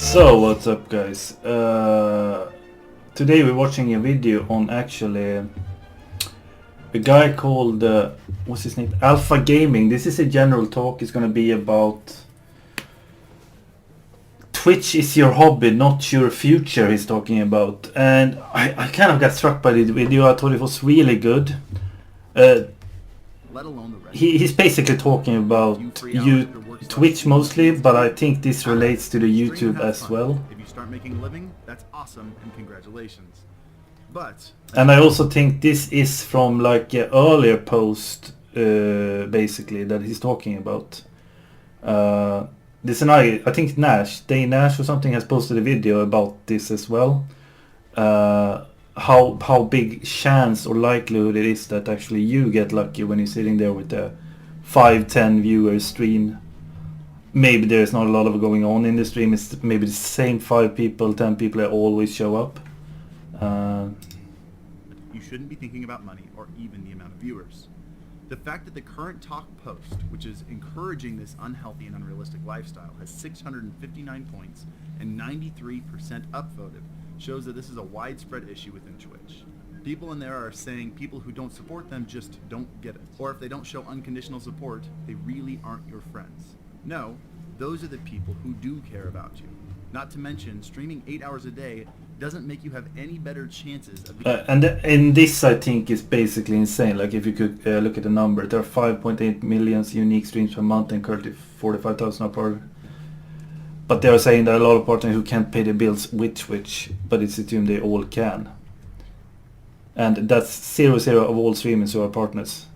So what's up, guys? Today we're watching a video on actually a guy called what's his name? Alpha Gaming. This is a general talk. It's gonna be about Twitch is your hobby, not your future. He's talking about, and I kind of got struck by the video. I thought it was really good. He's basically talking about Twitch mostly, but I think this relates to the YouTube as well. If you start making a living, that's awesome and congratulations. And I also think this is from like an earlier post, basically, that he's talking about. This and I think Dane Nash or something has posted a video about this as well. How big chance or likelihood it is that actually you get lucky when you're sitting there with a 5-10 viewer stream. Maybe there's not a lot of going on in the stream. It's maybe the same 5 people, 10 people that always show up. You shouldn't be thinking about money or even the amount of viewers. The fact that the current talk post, which is encouraging this unhealthy and unrealistic lifestyle, has 659 points and 93% upvoted, shows that this is a widespread issue within Twitch. People in there are saying people who don't support them just don't get it. Or if they don't show unconditional support, they really aren't your friends. No, those are the people who do care about you. Not to mention, streaming 8 hours a day doesn't make you have any better chances of and this I think is basically insane. Like if you could look at the number, there are 5.8 million unique streams per month and currently 45,000 per. But they are saying there are a lot of partners who can't pay the bills with Twitch, but it's assumed they all can. And that's 0 of all streamers who are partners.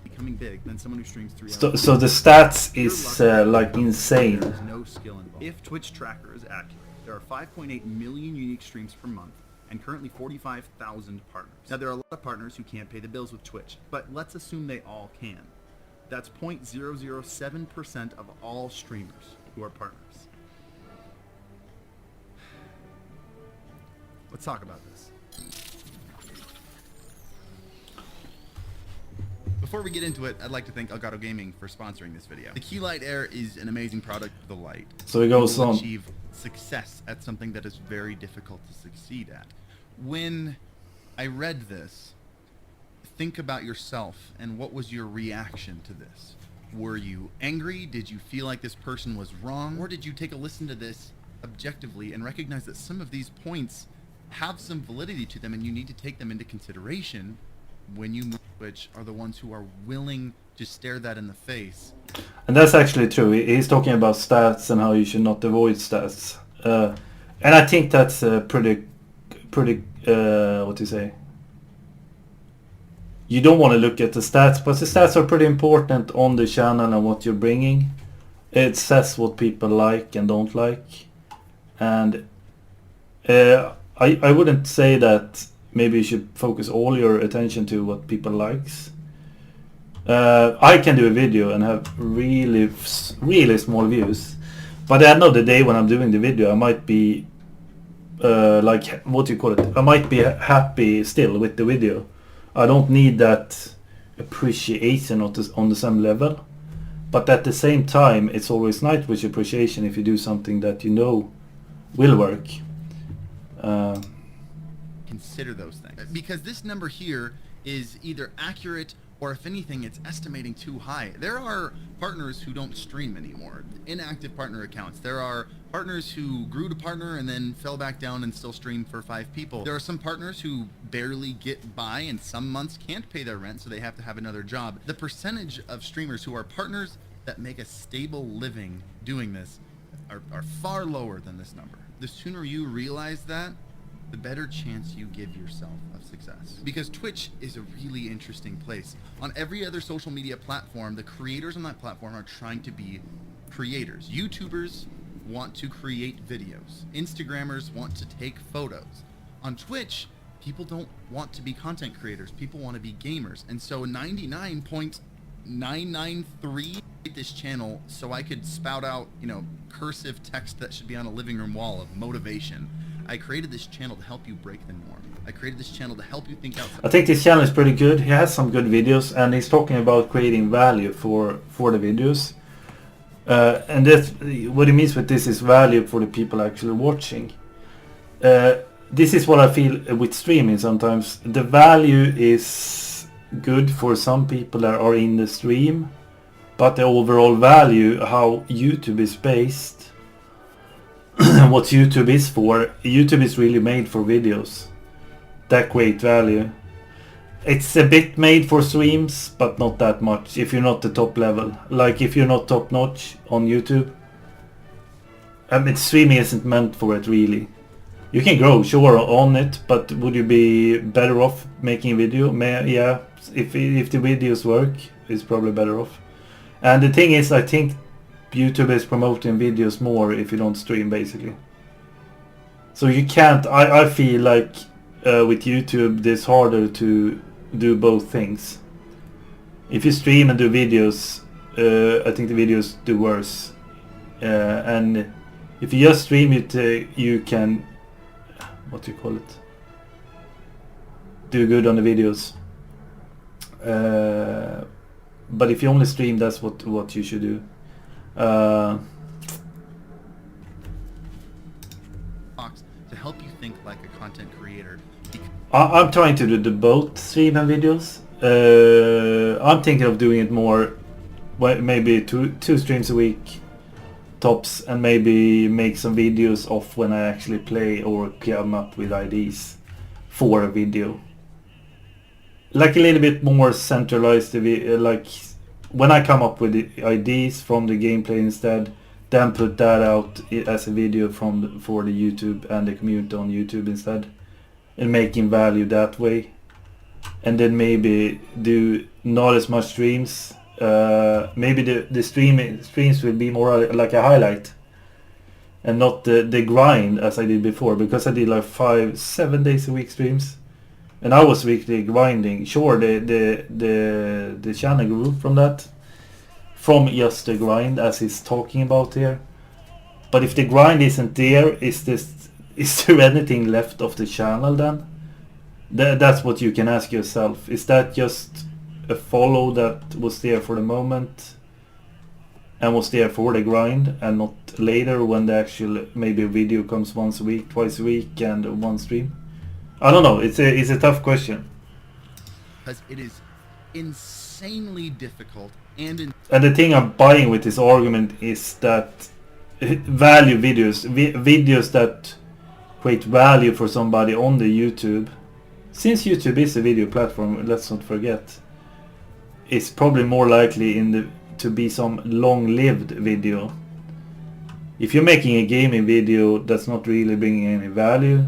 Becoming big than someone who streams 3 hours. So the stats is like insane. There's no skill involved. If Twitch tracker is accurate, there are 5.8 million unique streams per month and currently 45,000 partners. Now there are a lot of partners who can't pay the bills with Twitch, but let's assume they all can. That's 0.007% of all streamers who are partners. Let's talk about this. Before we get into it, I'd like to thank Elgato Gaming for sponsoring this video. The Keylight Air is an amazing product for the light. So it goes on. Achieve success at something that is very difficult to succeed at. When I read this, think about yourself and what was your reaction to this? Were you angry? Did you feel like this person was wrong? Or did you take a listen to this objectively and recognize that some of these points have some validity to them and you need to take them into consideration when you move, which are the ones who are willing to stare that in the face? And that's actually true. He's talking about stats and how you should not avoid stats. And I think that's pretty what do you say? You don't want to look at the stats, but the stats are pretty important on the channel and what you're bringing. It says what people like and don't like. And I wouldn't say that maybe you should focus all your attention to what people likes. I can do a video and have really small views, but at the end of the day when I'm doing the video I might be like, what do you call it? I might be happy still with the video. I don't need that appreciation on the same level, but at the same time it's always nice with appreciation if you do something that you know will work. Consider those things, because this number here is either accurate or, if anything, it's estimating too high. There are partners who don't stream anymore, inactive partner accounts. There are partners who grew to partner and then fell back down and still stream for 5 people. There are some partners who barely get by and some months can't pay their rent, so they have to have another job. The percentage of streamers who are partners that make a stable living doing this are far lower than this number. The sooner you realize that, the better chance you give yourself of success. Because Twitch is a really interesting place. On every other social media platform, the creators on that platform are trying to be creators. YouTubers want to create videos. Instagrammers want to take photos. On Twitch, people don't want to be content creators. People want to be gamers. And so 99.993 this channel so I could spout out, cursive text that should be on a living room wall of motivation. I created this channel to help you break the norm. I created this channel to help you think outside. I think this channel is pretty good. He has some good videos and he's talking about creating value for the videos. And that's what it means with this is value for the people actually watching. This is what I feel with streaming sometimes. The value is good for some people that are in the stream, but the overall value, how YouTube is based, what YouTube is for, YouTube is really made for videos. That great value. It's a bit made for streams, but not that much if you're not the top level. Like if you're not top notch on YouTube, I mean, streaming isn't meant for it really. You can grow, sure, on it, but would you be better off making a video? Yeah, if the videos work, it's probably better off. And the thing is, I think YouTube is promoting videos more if you don't stream, basically. So you can't, I feel like with YouTube, it's harder to do both things. If you stream and do videos, I think the videos do worse. And if you just stream it, you can, what do you call it? Do good on the videos. But if you only stream, that's what you should do. To help you think like a content creator. I'm trying to do the both stream and videos. I'm thinking of doing it more, maybe two streams a week tops, and maybe make some videos of when I actually play or come up with ideas for a video. Like a little bit more centralized, like when I come up with the ideas from the gameplay instead, then put that out as a video for the YouTube and the community on YouTube instead, and making value that way. And then maybe do not as much streams. Maybe the streams will be more like a highlight and not the grind as I did before, because I did like 5-7 days a week streams and I was weekly grinding. Sure, the channel grew from that, from just the grind as he's talking about here. But if the grind isn't there, is there anything left of the channel then? That's what you can ask yourself. Is that just a follow that was there for the moment and was there for the grind, and not later when the actual maybe a video comes once a week, twice a week, and one stream? I don't know. It's a tough question. Because it is insanely difficult and the thing I'm buying with this argument is that value videos that create value for somebody on the YouTube, since YouTube is a video platform, let's not forget, it's probably more likely to be some long-lived video. If you're making a gaming video that's not really bringing any value,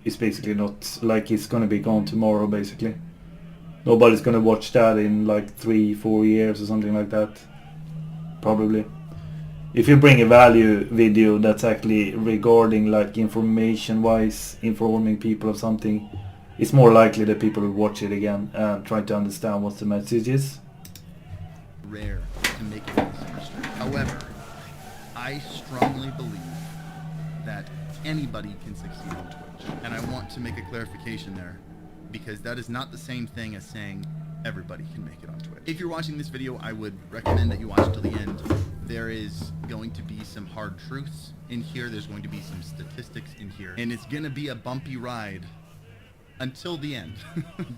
it's basically not like it's gonna be gone tomorrow, basically. Nobody's gonna watch that in like 3-4 years or something like that, probably. If you bring a value video that's actually regarding like information wise, informing people of something, it's more likely that people will watch it again and try to understand what the message is. Rare to make it in this industry. However, I strongly believe that anybody can succeed on Twitch. And I want to make a clarification there, because that is not the same thing as saying everybody can make it on Twitch. If you're watching this video, I would recommend that you watch till the end. There is going to be some hard truths in here. There's going to be some statistics in here. And it's going to be a bumpy ride until the end.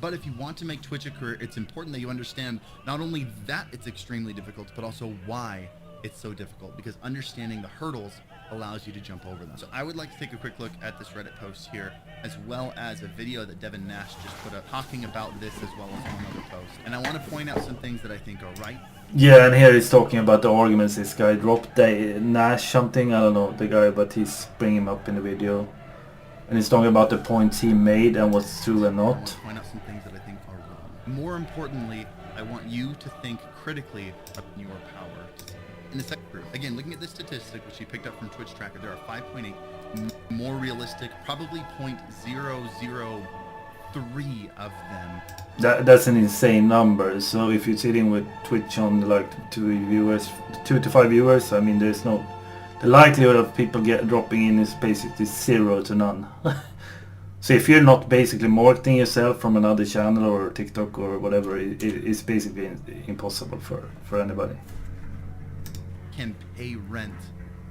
But if you want to make Twitch a career, it's important that you understand not only that it's extremely difficult, but also why it's so difficult, because understanding the hurdles allows you to jump over them. So I would like to take a quick look at this Reddit post here, as well as a video that Devin Nash just put up talking about this, as well as one other post. And I want to point out some things that I think are right. Yeah, and here he's talking about the arguments this guy dropped. Nash something, I don't know the guy, but he's bringing him up in the video. And he's talking about the points he made and what's true and I want not. to point out some things that I think are wrong. More importantly, I want you to think critically of your power. In the second group, again, looking at this statistic, which he picked up from Twitch Tracker, there are 5.8 more realistic, probably 0.003 of them. That's an insane number. So if you're sitting with Twitch on like 2 to 5 viewers, I mean, there's no, the likelihood of people dropping in is basically 0 to none. So if you're not basically marketing yourself from another channel or TikTok or whatever, it's basically impossible for anybody. can pay rent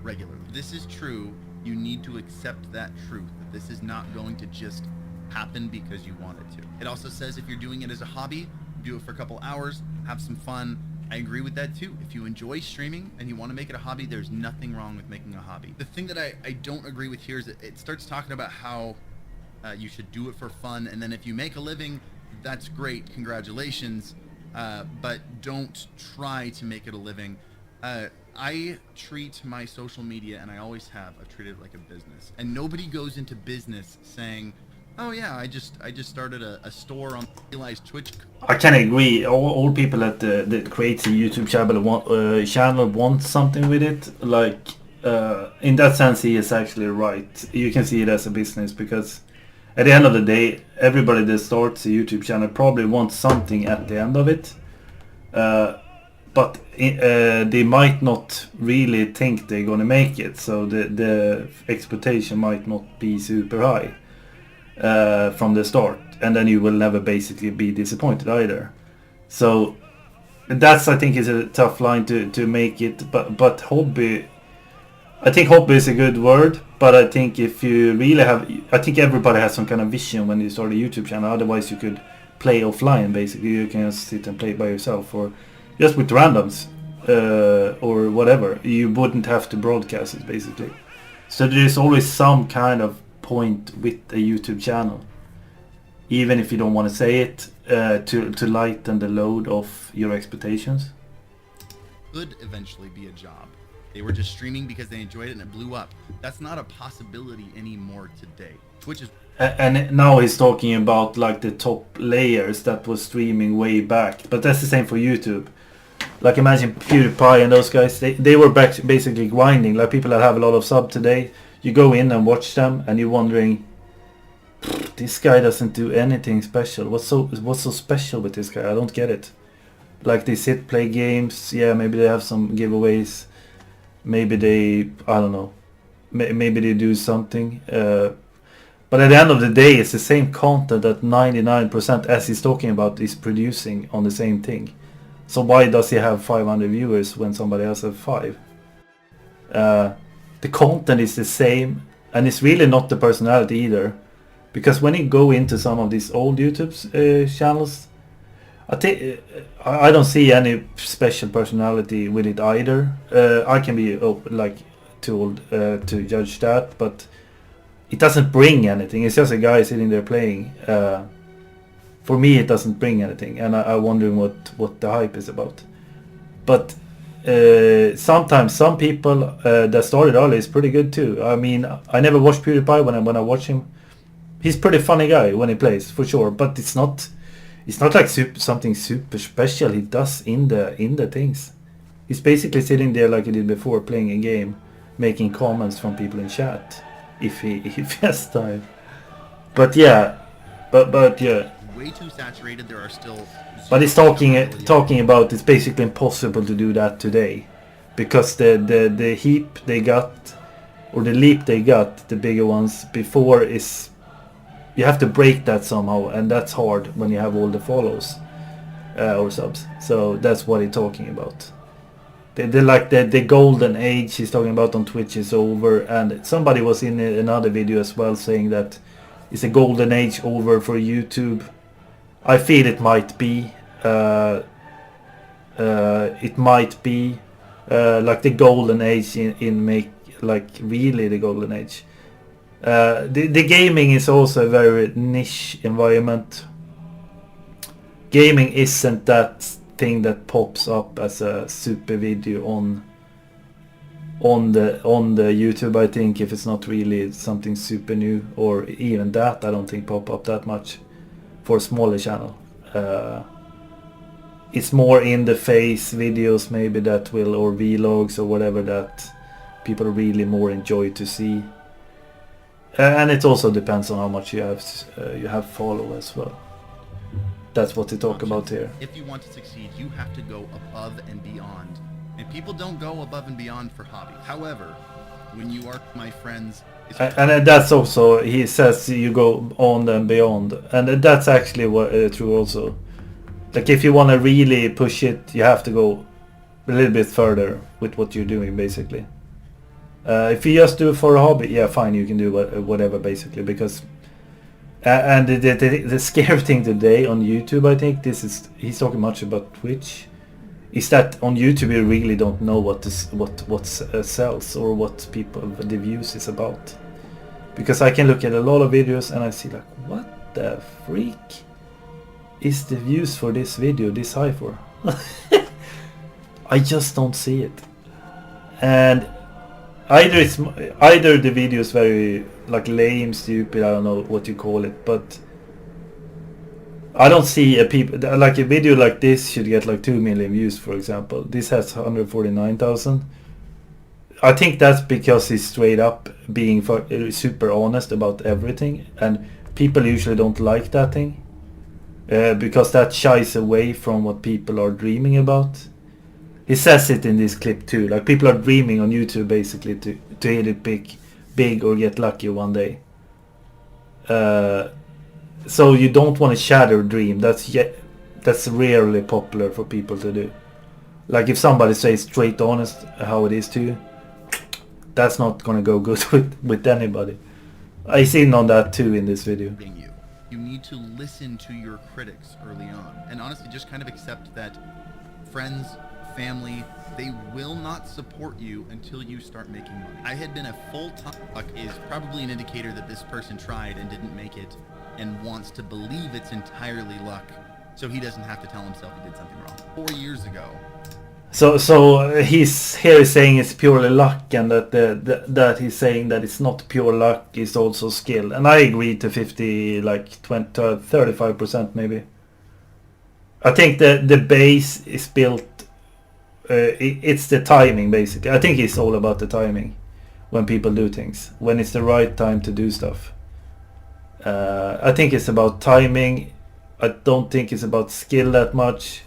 regularly. This is true. You need to accept that truth, that this is not going to just happen because you want it to. It also says if you're doing it as a hobby, do it for a couple hours, have some fun. I agree with that too. If you enjoy streaming and you want to make it a hobby, there's nothing wrong with making a hobby. The thing that I don't agree with here is that it starts talking about how you should do it for fun, and then if you make a living, that's great, congratulations, but don't try to make it a living. I treat my social media, and I always have, I treat it like a business. And nobody goes into business saying, oh yeah, I just started a store on Eli's Twitch. I can agree. All people that creates a YouTube channel want something with it. Like in that sense, he is actually right. You can see it as a business because at the end of the day, everybody that starts a YouTube channel probably wants something at the end of it. But they might not really think they're gonna make it, so the expectation might not be super high from the start, and then you will never basically be disappointed either. So that's, I think, is a tough line to make it. But hobby, I think hobby is a good word, but I think if you really have, I think everybody has some kind of vision when you start a YouTube channel. Otherwise you could play offline, basically. You can just sit and play by yourself, or just with randoms, or whatever. You wouldn't have to broadcast it, basically. So there's always some kind of point with a YouTube channel, even if you don't want to say it, to lighten the load of your expectations. Could eventually be a job. They were just streaming because they enjoyed it and it blew up. That's not a possibility anymore today. Twitch is... And now he's talking about like the top layers that was streaming way back. But that's the same for YouTube. Like imagine PewDiePie and those guys, they were basically grinding. Like people that have a lot of sub today, you go in and watch them and you're wondering, this guy doesn't do anything special. What's so special with this guy? I don't get it. Like they sit, play games, yeah, maybe they have some giveaways. Maybe they, I don't know, maybe they do something. But at the end of the day, it's the same content that 99%, as he's talking about, is producing on the same thing. So why does he have 500 viewers when somebody else has 5? The content is the same, and it's really not the personality either. Because when you go into some of these old YouTube channels, I don't see any special personality with it either. I can be like too old to judge that, but it doesn't bring anything. It's just a guy sitting there playing. For me, it doesn't bring anything, and I'm wondering what the hype is about. But sometimes some people that started early is pretty good too. I mean, I never watched PewDiePie. When I watch him, he's a pretty funny guy when he plays, for sure. But it's not like something super special he does in the things. He's basically sitting there like he did before, playing a game, making comments from people in chat if he has time. But yeah, but yeah. Way too saturated. There are still. But he's talking about it's basically impossible to do that today, because the heap they got, or the leap they got, the bigger ones before, is you have to break that somehow, and that's hard when you have all the follows or subs. So that's what he's talking about. The golden age he's talking about on Twitch is over, and somebody was in another video as well saying that it's a golden age over for YouTube. I feel it might be. It might be like the golden age in make, like really the golden age. The gaming is also a very niche environment. Gaming isn't that thing that pops up as a super video on the YouTube. I think if it's not really something super new, or even that, I don't think pop up that much for a smaller channel. It's more in the face videos maybe that will, or vlogs or whatever, that people really more enjoy to see. And it also depends on how much you have follow as well. That's what they talk about here. If you want to succeed, you have to go above and beyond. And people don't go above and beyond for hobby. However, when you are my friends... And that's also, he says you go on and beyond. And that's actually true also. Like if you want to really push it, you have to go a little bit further with what you're doing, basically. If you just do it for a hobby, yeah, fine, you can do whatever, basically, because... and the scary thing today on YouTube, I think, he's talking much about Twitch, is that on YouTube you really don't know what sells or what people, the views is about. Because I can look at a lot of videos and I see like, what the freak is the views for this video this high for? I just don't see it. And either the video is very like lame, stupid, I don't know what you call it, but I don't see a video like this should get like 2 million views, for example. This has 149,000. I think that's because he's straight up being super honest about everything, and people usually don't like that thing, because that shies away from what people are dreaming about. He says it in this clip too, like people are dreaming on YouTube basically to hit it big or get lucky one day. So you don't want to shatter a dream. That's rarely popular for people to do. Like if somebody says straight honest how it is to you, that's not gonna go good with anybody. I seen on that too in this video. You need to listen to your critics early on, and honestly just kind of accept that friends, family, they will not support you until you start making money. I had been a full-time is probably an indicator that this person tried and didn't make it and wants to believe it's entirely luck, so he doesn't have to tell himself he did something wrong. 4 years ago. So he's saying it's purely luck, and that he's saying that it's not pure luck, it's also skill. And I agree to 50, like 20, 35% maybe. I think the base is built. It's the timing, basically. I think it's all about the timing when people do things, when it's the right time to do stuff. I think it's about timing. I don't think it's about skill that much.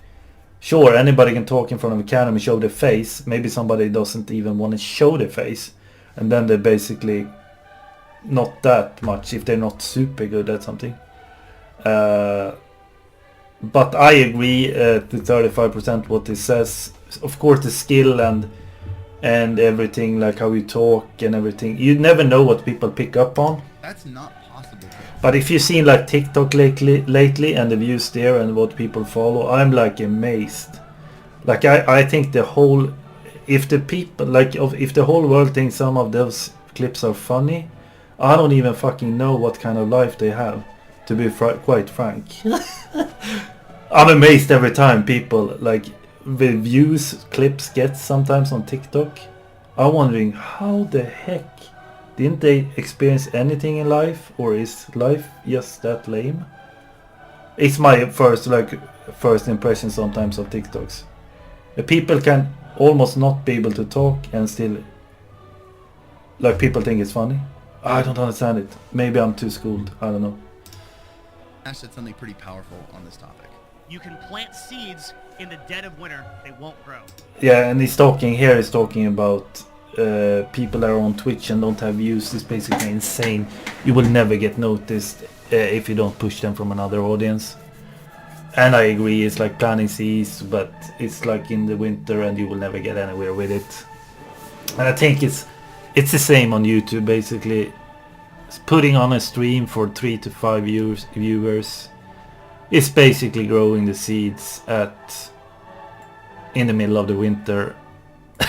Sure, anybody can talk in front of a camera and show their face. Maybe somebody doesn't even want to show their face, and then they're basically not that much if they're not super good at something. But I agree to 35% what he says. Of course, the skill and everything, like how you talk and everything, you never know what people pick up on. That's not possible. But if you've seen like TikTok lately and the views there and what people follow, I'm like amazed. Like I think the whole, if the whole world thinks some of those clips are funny, I don't even fucking know what kind of life they have, to be quite frank. I'm amazed every time people, like, the views clips get sometimes on TikTok. I'm wondering how the heck didn't they experience anything in life, or is life just that lame? It's my first impression sometimes of TikToks. The people can almost not be able to talk and still, like, people think it's funny. I don't understand it. Maybe I'm too schooled. I don't know. Ash said something pretty powerful on this topic. You can plant seeds in the dead of winter, they won't grow. Yeah, and he's talking about people that are on Twitch and don't have views. It's basically insane. You will never get noticed if you don't push them from another audience. And I agree, it's like planting seeds, but it's like in the winter and you will never get anywhere with it. And I think it's the same on YouTube, basically. It's putting on a stream for 3 to 5 viewers. It's basically growing the seeds in the middle of the winter.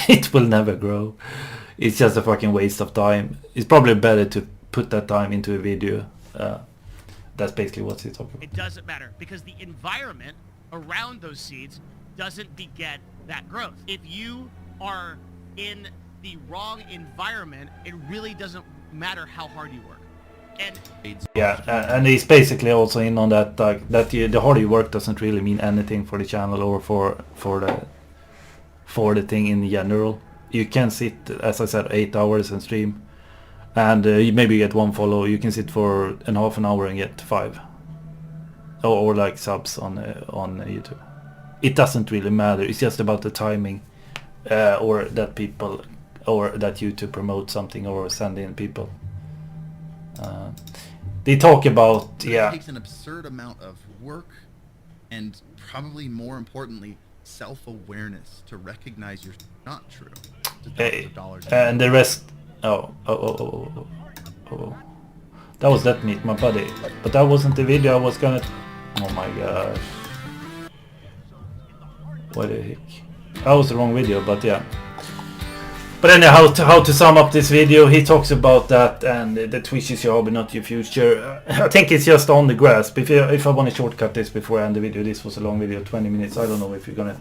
It will never grow. It's just a fucking waste of time. It's probably better to put that time into a video. That's basically what he's talking about. It doesn't matter, because the environment around those seeds doesn't beget that growth. If you are in the wrong environment, it really doesn't matter how hard you work. And yeah, and he's basically also in on that, the harder you work doesn't really mean anything for the channel or for the thing in general. You can sit, as I said, 8 hours and stream, and you maybe get 1 follow. You can sit for half an hour and get 5, or like subs on YouTube. It doesn't really matter. It's just about the timing, or that people, or that YouTube promote something or send in people. They talk about, It takes an absurd amount of work, and probably more importantly, self-awareness to recognize you're not true. To Hey, thousands of dollars. and the rest. Oh. That was that meet, my buddy. But that wasn't the video I was gonna. Oh my gosh. What the heck? That was the wrong video, but yeah. But anyhow, how to sum up this video, he talks about that, and the Twitch is your hobby, not your future. I think it's just on the grasp. If I want to shortcut this before I end the video, this was a long video, 20 minutes. I don't know if you're gonna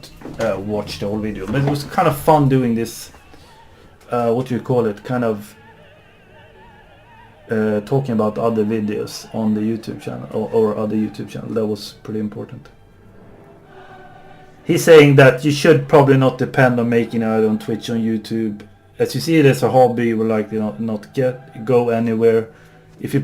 watch the whole video, but it was kind of fun doing this. What do you call it? Kind of talking about other videos on the YouTube channel or other YouTube channel. That was pretty important. He's saying that you should probably not depend on making it on Twitch, on YouTube. As you see it as a hobby, you will likely not go anywhere. If you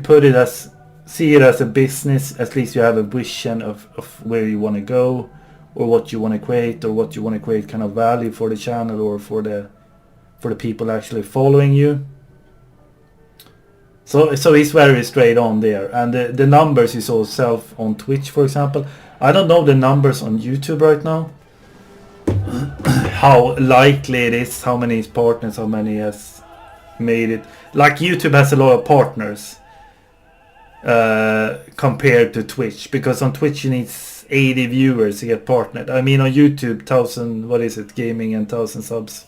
see it as a business, at least you have a vision of where you want to go, or what you want to create, or what you want to create kind of value for the channel or for the people actually following you. So he's very straight on there, and the numbers you saw self on Twitch, for example. I don't know the numbers on YouTube right now. How likely it is, how many partners, how many has made it. Like YouTube has a lot of partners compared to Twitch, because on Twitch you need 80 viewers to get partnered. I mean on YouTube, 1,000, what is it, gaming and 1,000 subs.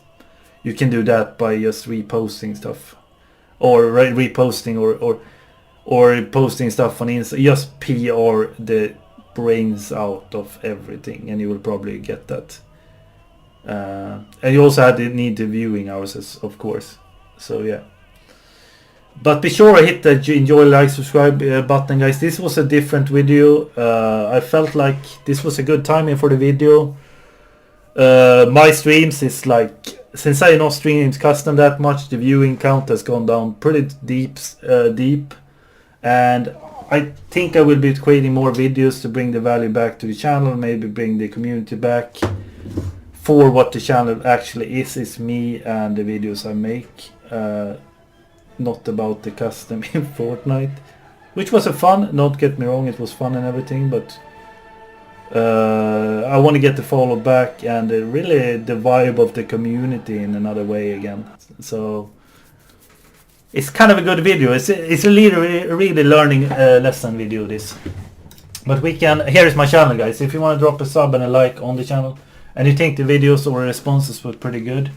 You can do that by just reposting stuff. Or reposting or posting stuff on Insta. Just PR the brains out of everything, and you will probably get that. And you also need the viewing hours, of course. So yeah. But be sure to hit the enjoy, like, subscribe button, guys. This was a different video. I felt like this was a good timing for the video. My streams is like, since I not stream custom that much, the viewing count has gone down pretty deep, and I think I will be creating more videos to bring the value back to the channel, maybe bring the community back for what the channel actually is me and the videos I make, not about the custom in Fortnite, which was a fun, don't get me wrong, it was fun and everything, but I want to get the follow back and really the vibe of the community in another way again. So it's kind of a good video. It's a really learning lesson video, this. But here is my channel, guys. If you want to drop a sub and a like on the channel and you think the videos or responses were pretty good,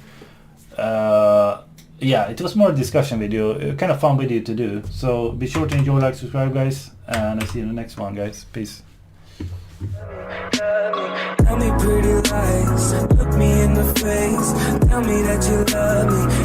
yeah, it was more a discussion video, kind of fun video to do. So be sure to enjoy, like, subscribe, guys, and I'll see you in the next one, guys. Peace. Tell me pretty lies, look me in the face. Tell me that you love me.